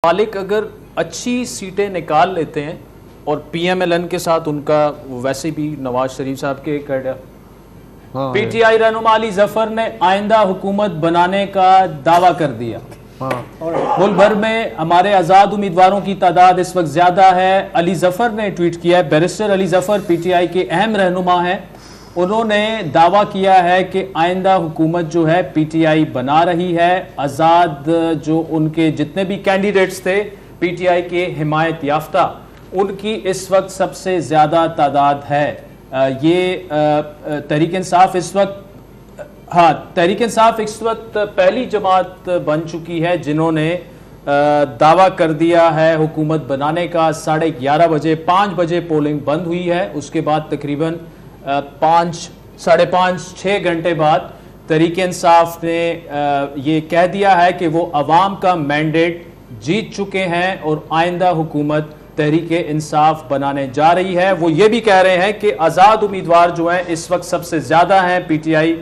مالک اگر اچھی سیٹیں نکال لیتے ہیں اور پی ایم ایل این کے ساتھ ان کا ویسے بھی نواز شریف صاحب کے پی ٹی آئی رہنما علی ظفر نے آئندہ حکومت بنانے کا دعویٰ کر دیا۔ ملک بھر میں ہمارے آزاد امیدواروں کی تعداد اس وقت زیادہ ہے۔ علی ظفر نے ٹویٹ کیا ہے، barrister Ali Zafar P T I کے اہم رہنما ہیں، انہوں نے دعویٰ کیا ہے کہ آئندہ حکومت جو ہے پی ٹی آئی بنا رہی ہے۔ آزاد جو ان کے جتنے بھی کینڈیڈیٹس تھے پی ٹی آئی کے حمایت یافتہ، ان کی اس وقت سب سے زیادہ تعداد ہے۔ یہ تحریک انصاف اس وقت پہلی جماعت بن چکی ہے جنہوں نے دعویٰ کر دیا ہے حکومت بنانے کا۔ 11:30 بجے 5 بجے پولنگ بند ہوئی ہے، اس کے بعد تقریباً 5-6 گھنٹے بعد تحریک انصاف نے یہ کہہ دیا ہے کہ وہ عوام کا مینڈیٹ جیت چکے ہیں اور آئندہ حکومت تحریک انصاف بنانے جا رہی ہے۔ وہ یہ بھی کہہ رہے ہیں کہ آزاد امیدوار جو ہیں اس وقت سب سے زیادہ ہیں، پی ٹی آئی